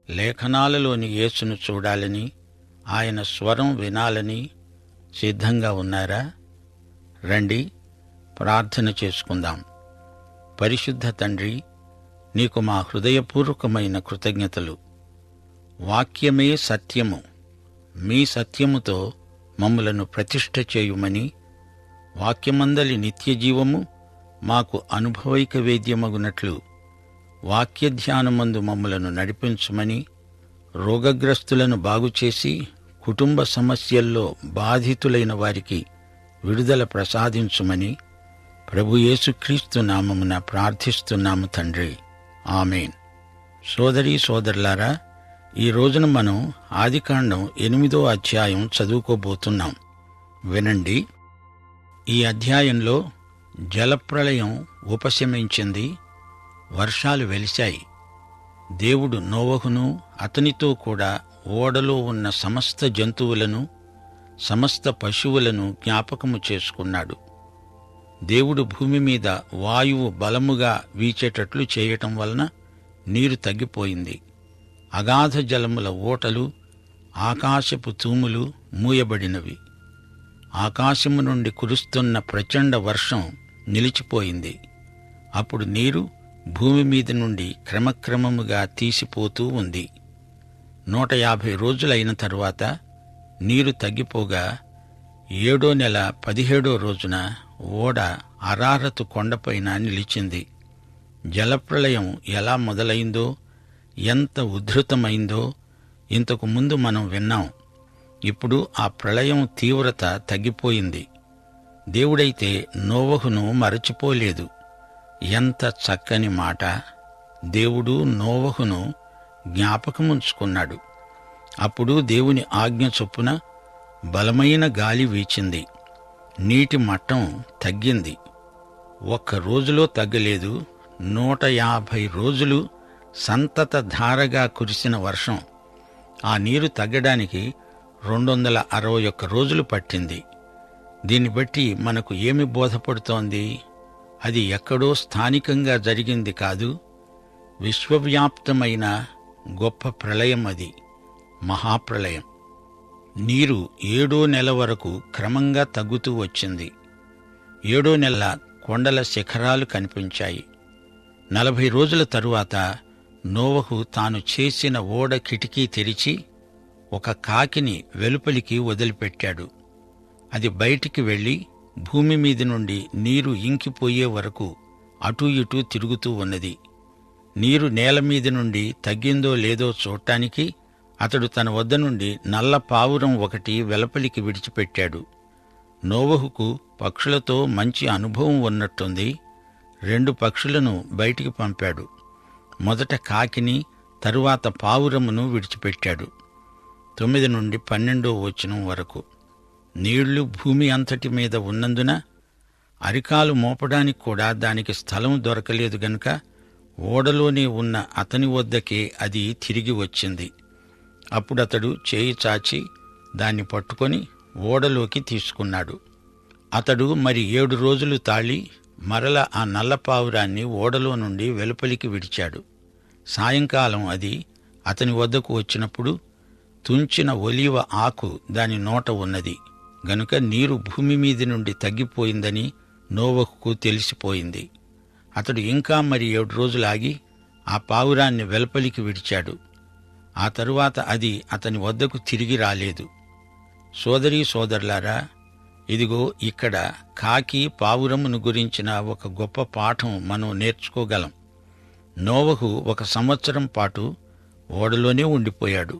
లేఖనాలలోని యేసును చూడాలని, ఆయన స్వరం వినాలని సిద్ధంగా ఉన్నారా? రండి, ప్రార్థన చేసుకుందాం. పరిశుద్ధ తండ్రి, నీకు మా హృదయపూర్వకమైన కృతజ్ఞతలు. వాక్యమే సత్యము. మీ సత్యముతో మమ్ములను ప్రతిష్ఠ చేయుమని, వాక్యమందలి నిత్యజీవము మాకు అనుభవైక వేద్యమగునట్లు వాక్యధ్యానమందు మమ్ములను నడిపించుమని, రోగగ్రస్తులను బాగుచేసి కుటుంబ సమస్యల్లో బాధితులైన వారికి విడుదల ప్రసాదించుమని ప్రభు యేసుక్రీస్తు నామమున ప్రార్థిస్తున్నాము తండ్రి. ఆమేన్. సోదరీ సోదరులారా, ఈ రోజున మనం ఆదికాండం 8వ అధ్యాయం చదువుకోబోతున్నాం. వినండి. ఈ అధ్యాయంలో జలప్రళయం ఉపశమించింది, వర్షాలు వెలిశాయి. దేవుడు నోవహును అతనితో కూడా ఓడలో ఉన్న సమస్త జంతువులను, సమస్త పశువులను జ్ఞాపకము చేసుకున్నాడు. దేవుడు భూమి మీద వాయువు బలముగా వీచేటట్లు చేయటం వలన నీరు తగ్గిపోయింది. అగాధ జలముల ఓటలు, ఆకాశపు తూములు మూయబడినవి. ఆకాశము నుండి కురుస్తున్న ప్రచండ వర్షం నిలిచిపోయింది. అప్పుడు నీరు భూమి మీద నుండి క్రమక్రమముగా తీసిపోతూ ఉంది. 150 రోజులైన తరువాత నీరు తగ్గిపోగా 7వ నెల 17వ రోజున ఓడ అరారతు కొండపైన నిలిచింది. జలప్రళయం ఎలా మొదలైందో, ఎంత ఉద్ధృతమైందో ఇంతకు ముందు మనం విన్నాం. ఇప్పుడు ఆ ప్రళయం తీవ్రత తగ్గిపోయింది. దేవుడైతే నోవహును మరచిపోలేదు. ఎంత చక్కని మాట! దేవుడు నోవహును జ్ఞాపకముంచుకున్నాడు. అప్పుడు దేవుని ఆజ్ఞ చొప్పున బలమైన గాలి వీచింది. నీటి మట్టం తగ్గింది. 1 రోజులో తగ్గలేదు. 150 రోజులు సంతత ధారగా కురిసిన వర్షం. ఆ నీరు తగ్గడానికి 261 రోజులు పట్టింది. దీన్ని బట్టి మనకు ఏమి బోధపడుతోంది? అది ఎక్కడో స్థానికంగా జరిగింది కాదు, విశ్వవ్యాప్తమైన గొప్ప ప్రళయం. అది మహాప్రళయం. నీరు 7వ నెల వరకు క్రమంగా తగ్గుతూ వచ్చింది. 7వ నెల కొండల శిఖరాలు కనిపించాయి. 40 రోజుల తరువాత నోవహు తాను చేసిన ఓడ కిటికీ తెరిచి ఒక కాకిని వెలుపలికి వదిలిపెట్టాడు. అది బయటికి వెళ్లి భూమి మీది నుండి నీరు ఇంకిపోయే వరకు అటూ ఇటూ తిరుగుతూ ఉన్నది. నీరు నేల మీది నుండి తగ్గిందో లేదో చూడటానికి అతడు తన వద్ద నుండి నల్ల పావురం ఒకటి వెలుపలికి విడిచిపెట్టాడు. నోవహుకు పక్షులతో మంచి అనుభవం ఉన్నట్టుంది. 2 పక్షులను బయటికి పంపాడు. మొదట కాకిని, తరువాత పావురమును విడిచిపెట్టాడు. 9 నుండి 12వ వచనం వరకు. నీళ్లు భూమి అంతటి మీద ఉన్నందున అరికాలు మోపడానికి కూడా దానికి స్థలం దొరకలేదు గనుక ఓడలోనే ఉన్న అతని వద్దకే అది తిరిగి వచ్చింది. అప్పుడతడు చేయి చాచి దాన్ని పట్టుకొని ఓడలోకి తీసుకున్నాడు. అతడు మరి 7 రోజులు తాళి మరల ఆ నల్లపావురాన్ని ఓడలో నుండి వెలుపలికి విడిచాడు. సాయంకాలం అది అతని వద్దకు వచ్చినప్పుడు తుంచిన ఒలీవ ఆకు దాని నోట ఉన్నది గనుక నీరు భూమి మీది నుండి తగ్గిపోయిందని నోవహుకు తెలిసిపోయింది. అతడు ఇంకా మరి 7 రోజులాగి ఆ పావురాన్ని వెలుపలికి విడిచాడు. ఆ తరువాత అది అతని వద్దకు తిరిగి రాలేదు. సోదరీ సోదరులారా, ఇదిగో ఇక్కడ కాకి పావురమును గురించిన ఒక గొప్ప పాఠం మనం నేర్చుకోగలం. నోవహు 1 సంవత్సరం పాటు ఓడలోనే ఉండిపోయాడు.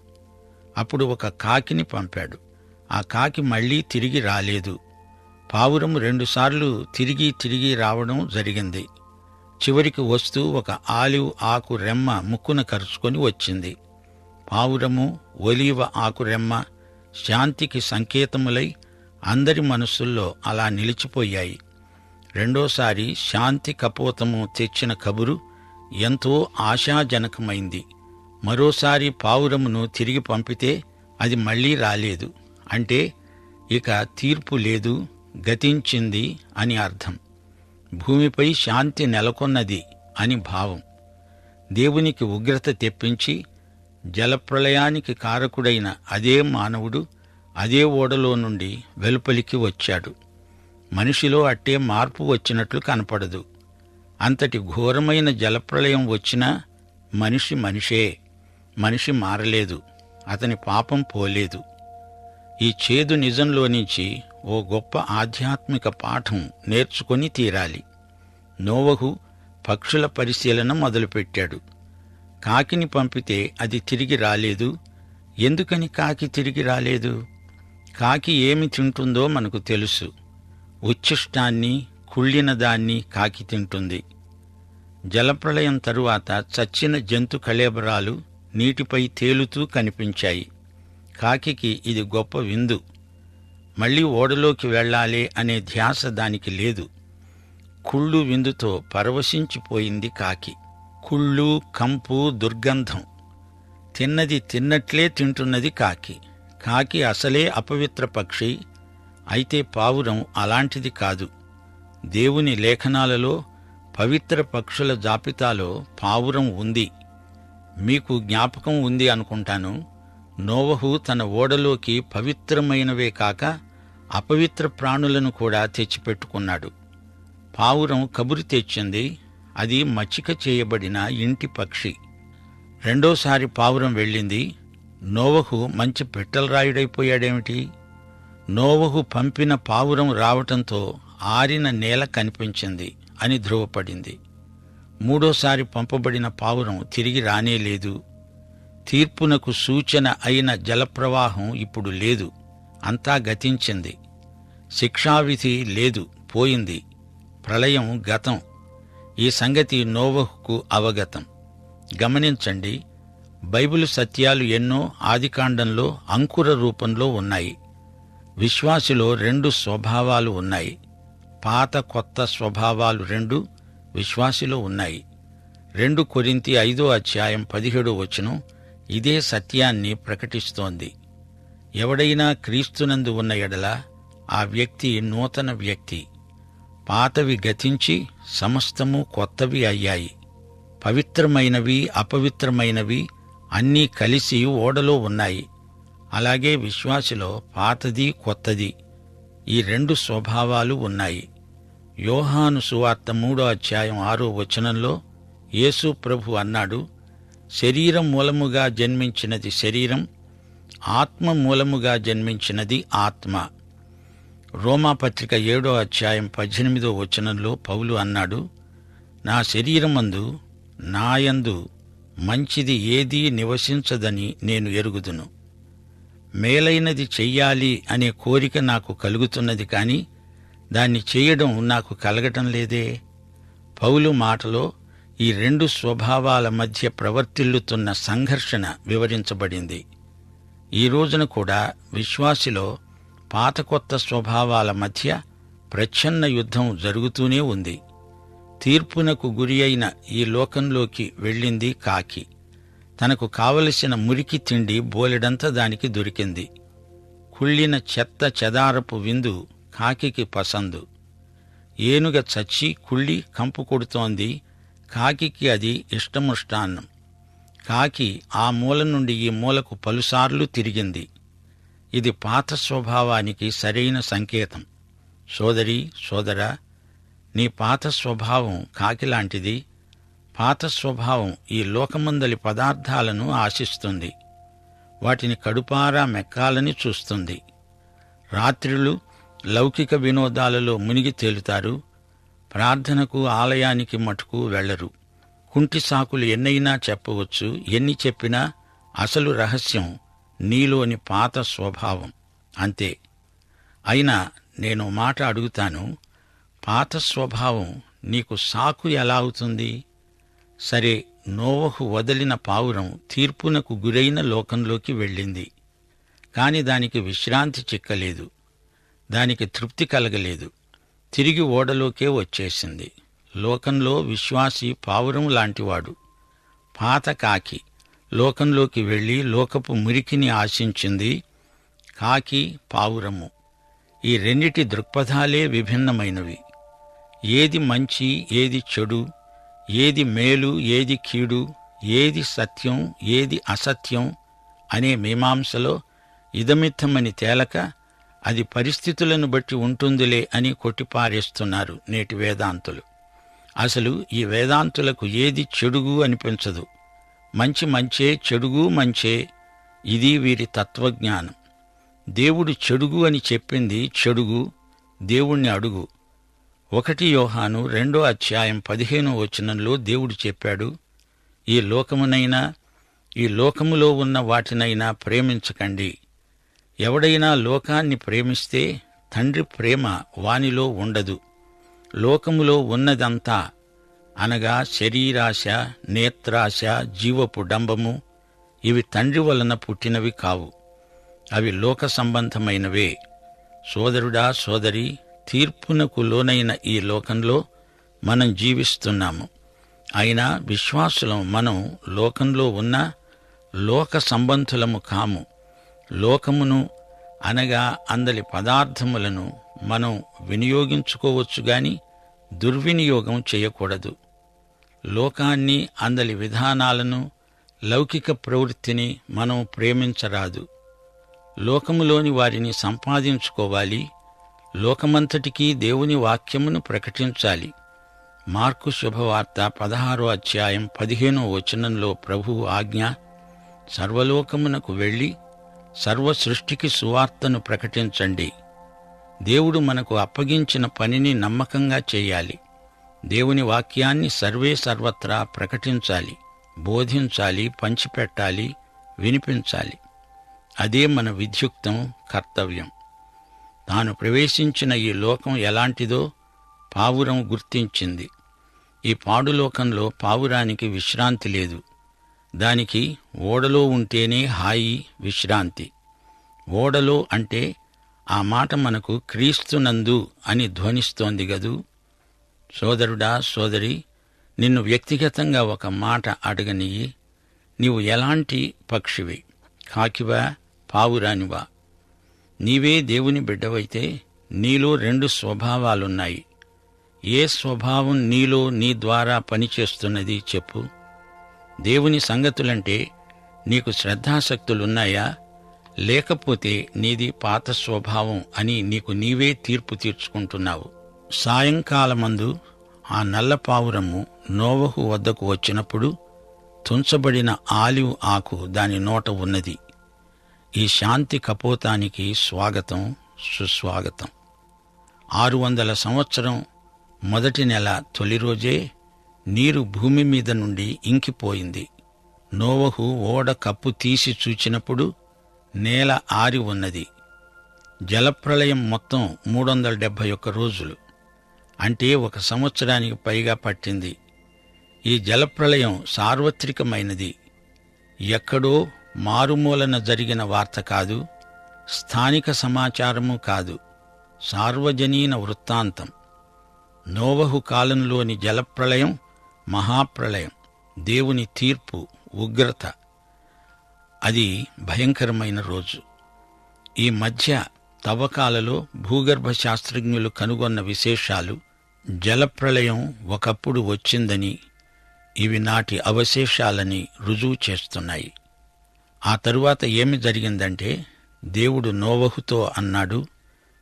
అప్పుడు ఒక కాకిని పంపాడు. ఆ కాకి మళ్లీ తిరిగి రాలేదు. పావురము 2 సార్లు తిరిగి రావడం జరిగింది. చివరికి వస్తూ ఒక ఆలివ్ ఆకు రెమ్మ ముక్కున కరుచుకొని వచ్చింది. పావురము, ఒలీవ ఆకు రెమ్మ శాంతికి సంకేతములై అందరి మనస్సుల్లో అలా నిలిచిపోయాయి. రెండోసారి శాంతి కపోతము తెచ్చిన కబురు ఎంతో ఆశాజనకమైంది. మరోసారి పావురమును తిరిగి పంపితే అది మళ్లీ రాలేదు. అంటే ఇక తీర్పు లేదు, గతించింది అని అర్థం. భూమిపై శాంతి నెలకొన్నది అని భావం. దేవునికి ఉగ్రత తెప్పించి జలప్రళయానికి కారకుడైన అదే మానవుడు అదే ఓడలో నుండి వెలుపలికి వచ్చాడు. మనిషిలో అట్టే మార్పు వచ్చినట్లు కనపడదు. అంతటి ఘోరమైన జలప్రళయం వచ్చినా మనిషి మనిషే. మనిషి మారలేదు. అతని పాపం పోలేదు. ఈ చేదు నిజంలో నుంచి ఓ గొప్ప ఆధ్యాత్మిక పాఠం నేర్చుకొని తీరాలి. నోవహు పక్షుల పరిశీలన మొదలుపెట్టాడు. కాకిని పంపితే అది తిరిగి రాలేదు. ఎందుకని కాకి తిరిగి రాలేదు? కాకి ఏమి తింటుందో మనకు తెలుసు. ఉచ్ఛిష్టాన్ని, కుళ్ళిన దాన్ని కాకి తింటుంది. జలప్రళయం తరువాత చచ్చిన జంతు కళేబరాలు నీటిపై తేలుతూ కనిపించాయి. కాకికి ఇది గొప్ప విందు. మళ్లీ ఓడలోకి వెళ్లాలే అనే ధ్యాస దానికి లేదు. కుళ్ళు విందుతో పరవశించిపోయింది కాకి. కుళ్ళు, కంపు, దుర్గంధం. తిన్నది తిన్నట్లే తింటున్నది కాకి. కాకి అసలే అపవిత్ర పక్షి. అయితే పావురం అలాంటిది కాదు. దేవుని లేఖనాలలో పవిత్ర పక్షుల జాబితాలో పావురం ఉంది. మీకు జ్ఞాపకం ఉంది అనుకుంటాను. నోవహు తన ఓడలోకి పవిత్రమైనవే కాక అపవిత్ర ప్రాణులను కూడా తెచ్చిపెట్టుకున్నాడు. పావురం కబురు తెచ్చింది. అది మచ్చిక చేయబడిన ఇంటి పక్షి. రెండోసారి పావురం వెళ్ళింది. నోవహు మంచి పిట్టలరాయుడైపోయాడేమిటి? నోవహు పంపిన పావురం రావటంతో ఆరిన నేల కనిపించింది అని ధృవపడింది. మూడోసారి పంపబడిన పావురం తిరిగి రానేలేదు. తీర్పునకు సూచన అయిన జలప్రవాహం ఇప్పుడు లేదు. అంతా గతించింది. శిక్షావిధి లేదు, పోయింది. ప్రళయం గతం. ఈ సంగతి నోవహుకు అవగతం. గమనించండి, బైబిలు సత్యాలు ఎన్నో ఆదికాండంలో అంకుర రూపంలో ఉన్నాయి. విశ్వాసిలో రెండు స్వభావాలు ఉన్నాయి. పాత కొత్త స్వభావాలు రెండు విశ్వాసిలో ఉన్నాయి. 2 కొరింథీ 5:17 ఇదే సత్యాన్ని ప్రకటిస్తోంది. ఎవడైనా క్రీస్తునందు ఉన్న ఎడల ఆ వ్యక్తి నూతన వ్యక్తి. పాతవి గతించి సమస్తము కొత్తవి అయ్యాయి. పవిత్రమైనవి, అపవిత్రమైనవి అన్నీ కలిసి ఓడలో ఉన్నాయి. అలాగే విశ్వాసిలో పాతది, కొత్తది ఈ 2 స్వభావాలు ఉన్నాయి. యోహాను సువార్త 3:6 యేసు ప్రభు అన్నాడు, శరీరం మూలముగా జన్మించినది శరీరం, ఆత్మ మూలముగా జన్మించినది ఆత్మ. రోమాపత్రిక 7:18 పౌలు అన్నాడు, నా శరీరమందు నాయందు మంచిది ఏదీ నివసించదని నేను ఎరుగుదును. మేలైనది చెయ్యాలి అనే కోరిక నాకు కలుగుతున్నది కాని దాన్ని చేయడం నాకు కలగటం లేదే. పౌలు మాటలో ఈ 2 స్వభావాల మధ్య ప్రవర్తిల్లుతున్న సంఘర్షణ వివరించబడింది. ఈ రోజున కూడా విశ్వాసిలో పాత కొత్త స్వభావాల మధ్య ప్రచ్ఛన్న యుద్ధం జరుగుతూనే ఉంది. తీర్పునకు గురి అయిన ఈ లోకంలోకి వెళ్ళింది కాకి. తనకు కావలసిన మురికి తిండి బోలెడంత దానికి దొరికింది. కుళ్ళిన చెత్త చెదారపు విందు కాకికి పసందు. ఏనుగ చచ్చి కుళ్ళి కంపు కొడుతోంది. కాకికి అది ఇష్టముష్టాన్నం. కాకి ఆ మూల నుండి ఈ మూలకు పలుసార్లు తిరిగింది. ఇది పాత స్వభావానికి సరైన సంకేతం. సోదరీ, సోదరా, నీ పాత స్వభావం కాకిలాంటిది. పాత స్వభావం ఈ లోకమందలి పదార్థాలను ఆశిస్తుంది. వాటిని కడుపారా మెక్కాలని చూస్తుంది. రాత్రిళ్ళు లౌకిక వినోదాలలో మునిగి తేలుతారు. ప్రార్థనకు, ఆలయానికి మటుకు వెళ్లరు. కుంటి సాకులు ఎన్నైనా చెప్పవచ్చు. ఎన్ని చెప్పినా అసలు రహస్యం నీలోని పాత స్వభావం. అంతే. అయినా నేను మాట అడుగుతాను, పాత స్వభావం నీకు సాకు ఎలా అవుతుంది? సరే, నోవహు వదిలిన పావురం తీర్పునకు గురైన లోకంలోకి వెళ్ళింది. కాని దానికి విశ్రాంతి చిక్కలేదు. దానికి తృప్తి కలగలేదు. తిరిగి ఓడలోకే వచ్చేసింది. లోకంలో విశ్వాసి పావురం లాంటివాడు. పాత కాకి లోకంలోకి వెళ్లి లోకపు మురికిని ఆశించింది. కాకి, పావురము ఈ రెండిటి దృక్పథాలే విభిన్నమైనవి. ఏది మంచి, ఏది చెడు, ఏది మేలు, ఏది కీడు, ఏది సత్యం ఏది అసత్యం అనే మీమాంసలో ఇదమిత్తమని తేలక అది పరిస్థితులను బట్టి ఉంటుందిలే అని కొట్టిపారేస్తున్నారు నేటి వేదాంతులు. అసలు ఈ వేదాంతులకు ఏది చెడుగు అనిపించదు. మంచి మంచే, చెడుగు మంచే. ఇది వీరి తత్వజ్ఞానం. దేవుడు చెడుగు అని చెప్పింది చెడుగు. దేవుణ్ణి అడుగు. 1 యోహాను 2:15 దేవుడు చెప్పాడు, ఈ లోకమునైనా ఈ లోకములో ఉన్న వాటినైనా ప్రేమించకండి. ఎవడైనా లోకాన్ని ప్రేమిస్తే తండ్రి ప్రేమ వానిలో ఉండదు. లోకములో ఉన్నదంతా అనగా శరీరాశ, నేత్రాశ, జీవపు డంబము ఇవి తండ్రి వలన పుట్టినవి కావు. అవి లోక సంబంధమైనవే. సోదరుడా, సోదరి, తీర్పునకు లోనైన ఈ లోకంలో మనం జీవిస్తున్నాము. అయినా విశ్వాసులం మనం లోకంలో ఉన్న లోక సంబంధులము కాము. లోకమును అనగా అందలి పదార్థములను మనం వినియోగించుకోవచ్చు గాని దుర్వినియోగం చేయకూడదు. లోకాన్ని, అందలి విధానాలను, లౌకిక ప్రవృత్తిని మనం ప్రేమించరాదు. లోకములోని వారిని సంపాదించుకోవాలి. లోకమంతటికీ దేవుని వాక్యమును ప్రకటించాలి. మార్కు శుభవార్త 16:15 ప్రభువు ఆజ్ఞ, సర్వలోకమునకు వెళ్ళి సర్వ సృష్టికి సువార్తను ప్రకటించండి. దేవుడు మనకు అప్పగించిన పనిని నమ్మకంగా చేయాలి. దేవుని వాక్యాన్ని సర్వత్రా ప్రకటించాలి, బోధించాలి, పంచిపెట్టాలి, వినిపించాలి. అదే మన విధ్యుక్తం, కర్తవ్యం. తాను ప్రవేశించిన ఈ లోకం ఎలాంటిదో పావురం గుర్తించింది. ఈ పాడులోకంలో పావురానికి విశ్రాంతి లేదు. దానికి ఓడలో ఉంటేనే హాయి, విశ్రాంతి. ఓడలో అంటే ఆ మాట మనకు క్రీస్తునందు అని ధ్వనిస్తోంది గదూ. సోదరుడా, సోదరి, నిన్ను వ్యక్తిగతంగా ఒక మాట అడగనియ్యి. నీవు ఎలాంటి పక్షివి? కాకివా, పావురానివా? నీవే దేవుని బిడ్డవైతే నీలో 2 స్వభావాలున్నాయి. ఏ స్వభావం నీలో నీ ద్వారా పనిచేస్తున్నది చెప్పు. దేవుని సంగతులంటే నీకు శ్రద్ధాసక్తులున్నాయా? లేకపోతే నీది పాత స్వభావం అని నీకు నీవే తీర్పు తీర్చుకుంటున్నావు. సాయంకాలమందు ఆ నల్ల పావురము నోవహు వద్దకు వచ్చినప్పుడు తుంచబడిన ఆలివ్ ఆకు దాని నోట ఉన్నది. ఈ శాంతి కపోతానికి స్వాగతం, సుస్వాగతం. 600 సంవత్సరం మొదటి నెల తొలి రోజే నీరు భూమి మీద నుండి ఇంకిపోయింది. నోవహు ఓడ కప్పు తీసి చూచినప్పుడు నేల ఆరి ఉన్నది. జలప్రళయం మొత్తం 371 రోజులు, అంటే 1 సంవత్సరానికి పైగా పట్టింది. ఈ జలప్రళయం సార్వత్రికమైనది. ఎక్కడో మారుమూలన జరిగిన వార్త కాదు, స్థానిక సమాచారము కాదు, సార్వజనీన వృత్తాంతం. నోవహు కాలంలోని జలప్రళయం మహాప్రళయం, దేవుని తీర్పు, ఉగ్రత. అది భయంకరమైన రోజు. ఈ మధ్య తవ్వకాలలో భూగర్భ శాస్త్రజ్ఞులు కనుగొన్న విశేషాలు జలప్రళయం ఒకప్పుడు వచ్చిందని, ఇవి నాటి అవశేషాలని రుజువు చేస్తున్నాయి. ఆ తరువాత ఏమి జరిగిందంటే, దేవుడు నోవహుతో అన్నాడు,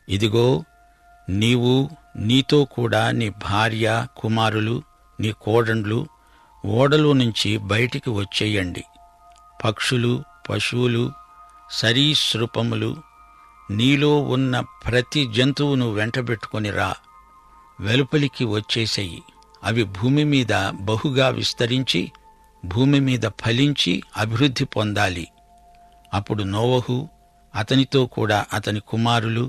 ఇదిగో, నీవు, నీతో కూడా నీ భార్య, కుమారులు, నీ కోడండ్లు ఓడలో నుంచి బయటికి వచ్చేయండి. పక్షులు, పశువులు, సరీసృపములు, నీలో ఉన్న ప్రతి జంతువును వెంటబెట్టుకొని రా, వెలుపలికి వచ్చేసేయి. అవి భూమి మీద బహుగా విస్తరించి భూమి మీద ఫలించి అభివృద్ధి పొందాలి. అప్పుడు నోవహు, అతనితో కూడా అతని కుమారులు,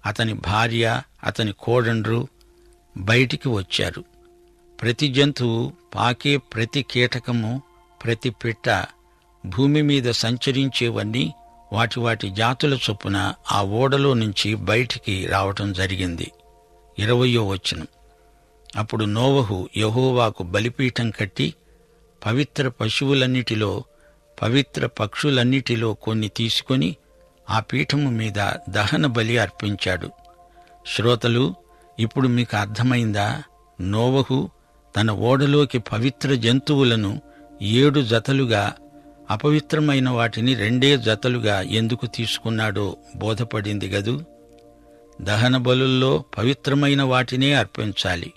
అతని భార్య, అతని కోడండ్రు బయటికి వచ్చారు. ప్రతి జంతువు, పాకే ప్రతి కీటకము, ప్రతి పిట్ట, భూమి మీద సంచరించేవన్నీ వాటి వాటి జాతుల చొప్పున ఆ ఓడలో నుంచి బయటికి రావటం జరిగింది. 20వ వచనం. అప్పుడు నోవహు యెహోవాకు బలిపీఠం కట్టి పవిత్ర పశువులన్నిటిలో, పవిత్ర పక్షులన్నిటిలో కొన్ని తీసుకొని ఆ పీఠము మీద దహన బలి అర్పించాడు. శ్రోతలు, ఇప్పుడు మీకు అర్థమైందా? నోవహు తన ఓడలోకి పవిత్ర జంతువులను 7 జతలుగా, అపవిత్రమైన వాటిని 2 జతలుగా ఎందుకు తీసుకున్నాడో బోధపడింది గదూ. దహన బలుల్లో పవిత్రమైన వాటినే అర్పించాలి.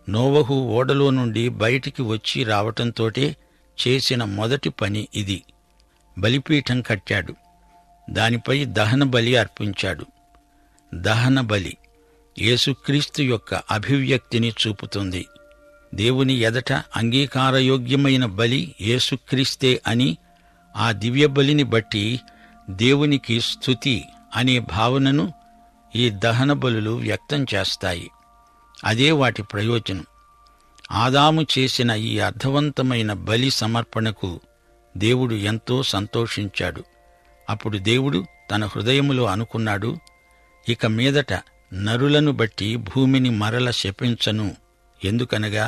నోవహు ఓడలో నుండి బయటికి వచ్చి రావటంతోటే చేసిన మొదటి పని ఇది. బలిపీఠం కట్టాడు. దానిపై దహన బలి అర్పించాడు. దహన బలి యేసుక్రీస్తు యొక్క అభివ్యక్తిని చూపుతుంది. దేవుని ఎదట అంగీకారయోగ్యమైన బలి యేసుక్రీస్తే అని ఆ దివ్య బలిని బట్టి దేవునికి స్తుతి అనే భావనను ఈ దహన బలులు వ్యక్తం చేస్తాయి. అదే వాటి ప్రయోజనం. ఆదాము చేసిన ఈ అర్థవంతమైన బలి సమర్పణకు దేవుడు ఎంతో సంతోషించాడు. అప్పుడు దేవుడు తన హృదయములో అనుకున్నాడు, ఇక మీదట నరులను బట్టి భూమిని మరల శపించను. ఎందుకనగా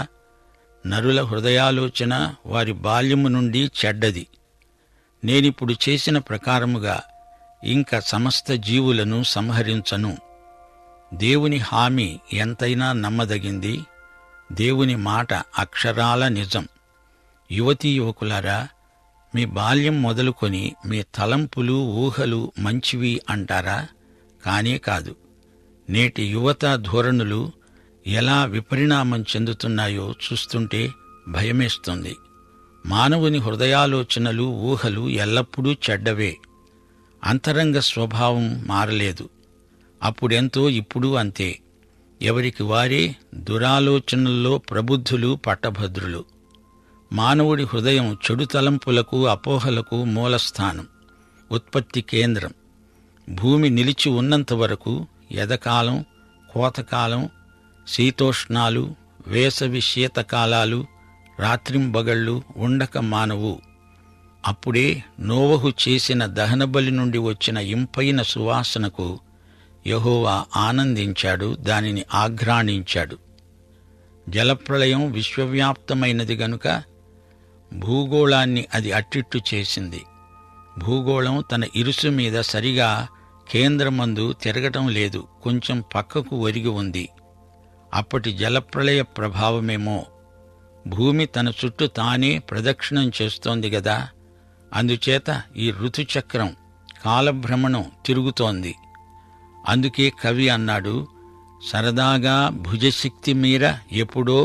నరుల హృదయాలోచన వారి బాల్యము నుండి చెడ్డది. నేనిప్పుడు చేసిన ప్రకారముగా ఇంక సమస్త జీవులను సంహరించను. దేవుని హామీ ఎంతైనా నమ్మదగింది. దేవుని మాట అక్షరాల నిజం. యువతీ యువకులారా, మీ బాల్యం మొదలుకొని మీ తలంపులు, ఊహలు మంచివి అంటారా? కానే కాదు. నేటి యువత ధోరణులు ఎలా విపరిణామం చెందుతున్నాయో చూస్తుంటే భయమేస్తుంది. మానవుని హృదయాలోచనలు, ఊహలు ఎల్లప్పుడూ చెడ్డవే. అంతరంగ స్వభావం మారలేదు. అప్పుడెంతో ఇప్పుడు అంతే. ఎవరికి వారే దురాలోచనల్లో ప్రబుద్ధులు, పట్టభద్రులు. మానవుడి హృదయం చెడు తలంపులకు, అపోహలకు మూలస్థానం, ఉత్పత్తి కేంద్రం. భూమి నిలిచి ఉన్నంత వరకు ఎదకాలం, కోతకాలం, శీతోష్ణాలు, వేసవి శీతకాలాలు, రాత్రింబగళ్ళు ఉండక మానవు. అప్పుడే నోవహు చేసిన దహనబలి నుండి వచ్చిన ఇంపైన సువాసనకు యెహోవా ఆనందించాడు, దానిని ఆఘ్రాణించాడు. జలప్రళయం విశ్వవ్యాప్తమైనది గనుక భూగోళాన్ని అది అట్టిట్టు చేసింది. భూగోళం తన ఇరుసు మీద సరిగా కేంద్రమందు తిరగటం లేదు, కొంచెం పక్కకు ఒరిగి ఉంది. అప్పటి జలప్రళయ ప్రభావమేమో. భూమి తన చుట్టూ తానే ప్రదక్షిణం చేస్తోంది గదా. అందుచేత ఈ ఋతుచక్రం, కాలభ్రమణం తిరుగుతోంది. అందుకే కవి అన్నాడు, సరదాగా భుజశక్తి మీర ఎప్పుడో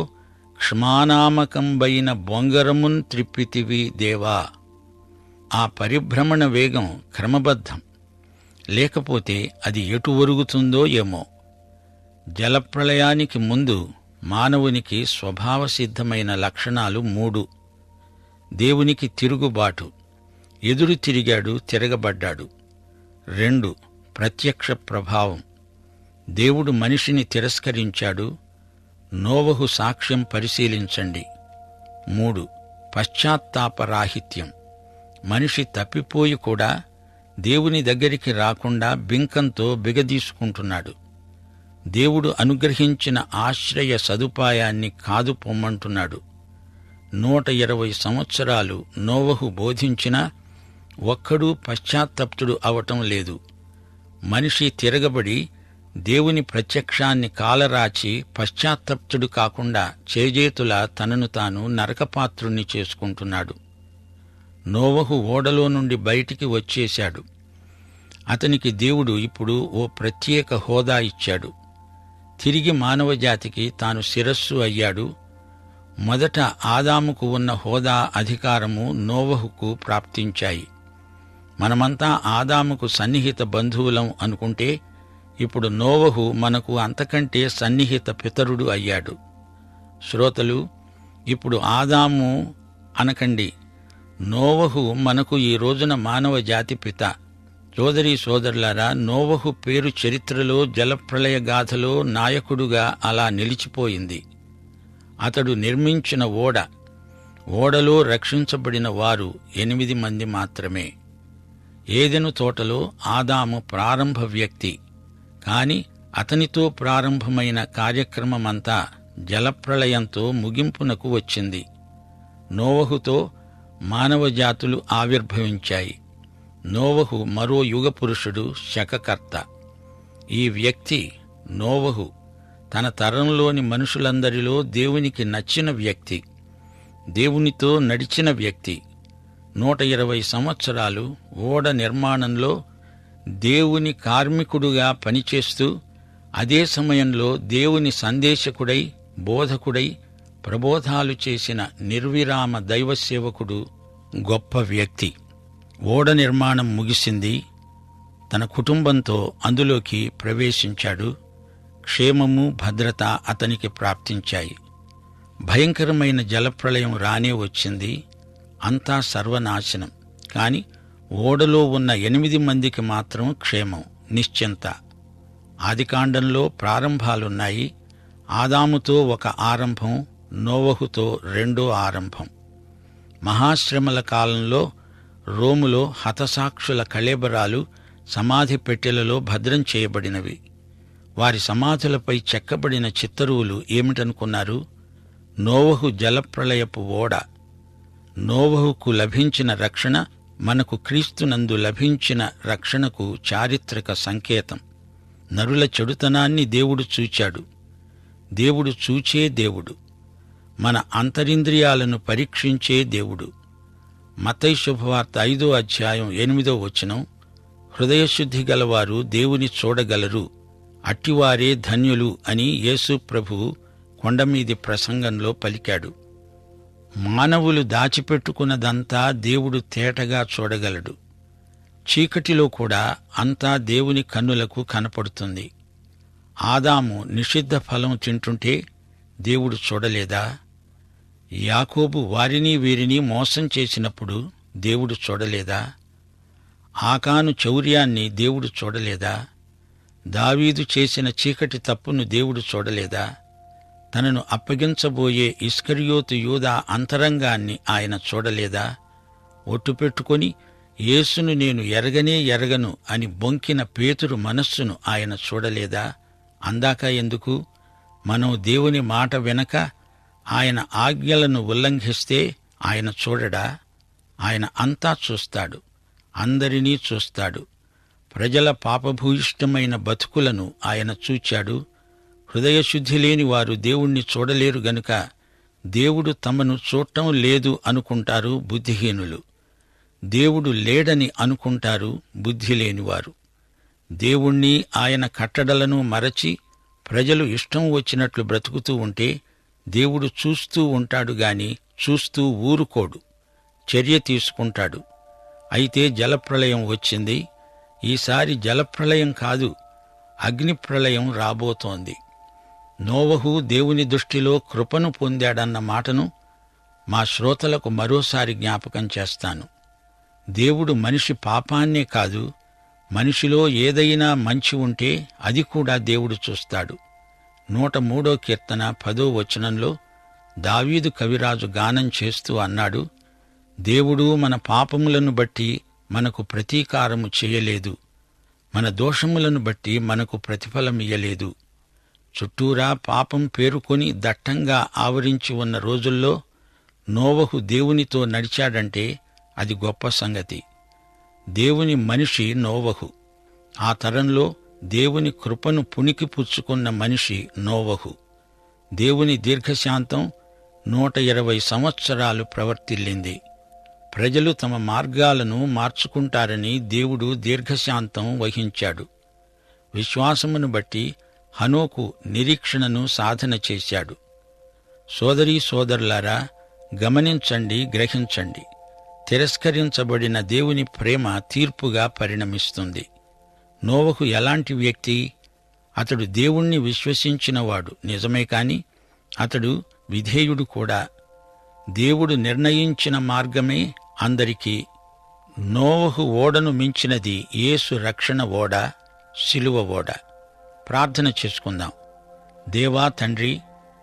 క్షమానామకంబైన బొంగరమున్ త్రిప్పితివి దేవా. ఆ పరిభ్రమణ వేగం క్రమబద్ధం. లేకపోతే అది ఎటు ఒరుగుతుందో ఏమో. జలప్రళయానికి ముందు మానవునికి స్వభావసిద్ధమైన లక్షణాలు 3. దేవునికి తిరుగుబాటు, ఎదురు తిరిగాడు, తిరగబడ్డాడు. 2. ప్రత్యక్ష ప్రభావం, దేవుడు మనిషిని తిరస్కరించాడు. నోవహు సాక్ష్యం పరిశీలించండి. 3. పశ్చాత్తాపరాహిత్యం, మనిషి తప్పిపోయి కూడా దేవుని దగ్గరికి రాకుండా బింకంతో బిగదీసుకుంటున్నాడు. దేవుడు అనుగ్రహించిన ఆశ్రయ సదుపాయాన్ని కాదు పొమ్మంటున్నాడు. 120 సంవత్సరాలు నోవహు బోధించినా ఒక్కడూ పశ్చాత్తప్తుడు అవటం లేదు. మనిషి తిరగబడి దేవుని ప్రత్యక్షాన్ని కాలరాచి పశ్చాత్తప్తుడు కాకుండా చేజేతులా తనను తాను నరకపాత్రుణ్ణి చేసుకుంటున్నాడు. నోవహు ఓడలో నుండి బయటికి వచ్చేశాడు. అతనికి దేవుడు ఇప్పుడు ఓ ప్రత్యేక హోదా ఇచ్చాడు. తిరిగి మానవజాతికి తాను శిరస్సు అయ్యాడు. మొదట ఆదాముకు ఉన్న హోదా, అధికారము నోవహుకు ప్రాప్తించాయి. మనమంతా ఆదాముకు సన్నిహిత బంధువులం అనుకుంటే ఇప్పుడు నోవహు మనకు అంతకంటే సన్నిహిత పితరుడు అయ్యాడు. శ్రోతలు, ఇప్పుడు ఆదాము అనకండి, నోవహు మనకు ఈ రోజున మానవ జాతి పిత. సోదరీ సోదరులారా, నోవహు పేరు చరిత్రలో, జలప్రళయ గాథలో నాయకుడుగా అలా నిలిచిపోయింది. అతడు నిర్మించిన ఓడలో రక్షించబడిన వారు 8 మంది మాత్రమే. ఏదెను తోటలో ఆదాము ప్రారంభ వ్యక్తి, కాని అతనితో ప్రారంభమైన కార్యక్రమమంతా జలప్రళయంతో ముగింపునకు వచ్చింది. నోవహుతో మానవజాతులు ఆవిర్భవించాయి. నోవహు మరో యుగపురుషుడు, శకకర్త. ఈ వ్యక్తి నోవహు తన తరంలోని మనుషులందరిలో దేవునికి నచ్చిన వ్యక్తి. దేవునితో నడిచిన వ్యక్తి. 120 సంవత్సరాలు ఓడ నిర్మాణంలో దేవుని కార్మికుడుగా పనిచేస్తూ అదే సమయంలో దేవుని సందేశకుడై, బోధకుడై ప్రబోధాలు చేసిన నిర్విరామ దైవసేవకుడు, గొప్ప వ్యక్తి. ఓడ నిర్మాణం ముగిసింది. తన కుటుంబంతో అందులోకి ప్రవేశించాడు. క్షేమము, భద్రత అతనికి ప్రాప్తించాయి. భయంకరమైన జలప్రళయం రానే వచ్చింది. అంతా సర్వనాశనం. కాని ఓడలో ఉన్న 8 మందికి మాత్రం క్షేమం, నిశ్చింత. ఆదికాండంలో ప్రారంభాలున్నాయి. ఆదాముతో ఒక ఆరంభం, నోవహుతో రెండో ఆరంభం. మహాశ్రమల కాలంలో రోములో హతసాక్షుల కళేబరాలు సమాధి పెట్టెలలో భద్రం చేయబడినవి. వారి సమాధులపై చెక్కబడిన చిత్తరువులు ఏమిటనుకున్నారు? నోవహు జలప్రళయపు ఓడ. నోవహుకు లభించిన రక్షణ మనకు క్రీస్తునందు లభించిన రక్షణకు చారిత్రక సంకేతం. నరుల చెడుతనాన్ని దేవుడు చూచాడు. దేవుడు చూచే దేవుడు. మన అంతరింద్రియాలను పరీక్షించే దేవుడు. మత్తయి శుభవార్త 5వ అధ్యాయం 8వ వచనం, హృదయశుద్ధి గలవారు దేవుని చూడగలరు, అట్టివారే ధన్యులు అని యేసు ప్రభువు కొండమీది ప్రసంగంలో పలికాడు. మానవులు దాచిపెట్టుకున్నదంతా దేవుడు తేటగా చూడగలడు. చీకటిలో కూడా అంతా దేవుని కన్నులకు కనపడుతుంది. ఆదాము నిషిద్ధ ఫలం తింటుంటే దేవుడు చూడలేదా? యాకోబు వారిని వీరిని మోసం చేసినప్పుడు దేవుడు చూడలేదా? ఆకాను చౌర్యాన్ని దేవుడు చూడలేదా? దావీదు చేసిన చీకటి తప్పును దేవుడు చూడలేదా? తనను అప్పగించబోయే ఇస్కరియోతు యూదా అంతరంగాన్ని ఆయన చూడలేదా? ఒట్టు పెట్టుకొని యేసును నేను ఎరగనే ఎరగను అని బొంకిన పేతురు మనస్సును ఆయన చూడలేదా? అందాక ఎందుకు? మనం దేవుని మాట వెనక ఆయన ఆజ్ఞలను ఉల్లంఘిస్తే ఆయన చూడడా? ఆయన అంతా చూస్తాడు, అందరినీ చూస్తాడు. ప్రజల పాపభూయిష్టమైన బతుకులను ఆయన చూచాడు. హృదయశుద్ధి లేని వారు దేవుణ్ణి చూడలేరు గనుక దేవుడు తమను చూడటం లేదు అనుకుంటారు బుద్ధిహీనులు. దేవుడు లేడని అనుకుంటారు బుద్ధి లేనివారు. దేవుణ్ణి, ఆయన కట్టడలను మరచి ప్రజలు ఇష్టం వచ్చినట్లు బ్రతుకుతూ ఉంటే దేవుడు చూస్తూ ఉంటాడు గాని చూస్తూ ఊరుకోడు, చర్య తీసుకుంటాడు. అయితే జలప్రళయం వచ్చింది. ఈసారి జలప్రళయం కాదు, అగ్నిప్రళయం రాబోతోంది. నోవహు దేవుని దృష్టిలో కృపను పొందాడన్న మాటను మా శ్రోతలకు మరోసారి జ్ఞాపకం చేస్తాను. దేవుడు మనిషి పాపాన్నే కాదు, మనిషిలో ఏదైనా మంచి ఉంటే అది కూడా దేవుడు చూస్తాడు. 103వ కీర్తన 10వ వచనంలో దావీదు కవిరాజు గానం చేస్తూ అన్నాడు, దేవుడు మన పాపములను బట్టి మనకు ప్రతీకారము చేయలేదు, మన దోషములను బట్టి మనకు ప్రతిఫలమియ్యలేదు. చుట్టూరా పాపం పేరుకొని దట్టంగా ఆవరించి ఉన్న రోజుల్లో నోవహు దేవునితో నడిచాడంటే అది గొప్ప సంగతి. దేవుని మనిషి నోవహు. ఆ తరంలో దేవుని కృపను పుణికి పుచ్చుకున్న మనిషి నోవహు. దేవుని దీర్ఘశాంతం 120 సంవత్సరాలు ప్రవర్తిల్లింది. ప్రజలు తమ మార్గాలను మార్చుకుంటారని దేవుడు దీర్ఘశాంతం వహించాడు. విశ్వాసమును బట్టి హనోకు నిరీక్షణను సాధన చేశాడు. సోదరీ సోదరులారా, గమనించండి, గ్రహించండి. తిరస్కరించబడిన దేవుని ప్రేమ తీర్పుగా పరిణమిస్తుంది. నోవహు ఎలాంటి వ్యక్తి? అతడు దేవుణ్ణి విశ్వసించినవాడు నిజమే, కాని అతడు విధేయుడు కూడా. దేవుడు నిర్ణయించిన మార్గమే అందరికీ. నోవహు ఓడను మించినది యేసు రక్షణ ఓడ, శిలువ ఓడ. ప్రార్థన చేసుకుందాం. దేవా తండ్రి,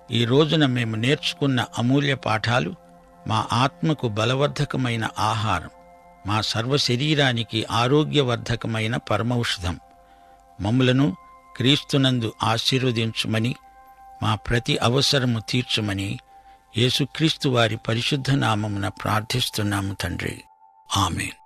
ఈ రోజున మేము నేర్చుకున్న అమూల్య పాఠాలు మా ఆత్మకు బలవర్ధకమైన ఆహారం, మా సర్వశరీరానికి ఆరోగ్యవర్ధకమైన పరమౌషధం. మమ్ములను క్రీస్తునందు ఆశీర్వదించుమని, మా ప్రతి అవసరము తీర్చుమని యేసుక్రీస్తు వారి పరిశుద్ధ నామమున ప్రార్థిస్తున్నాము తండ్రి. ఆమేన్.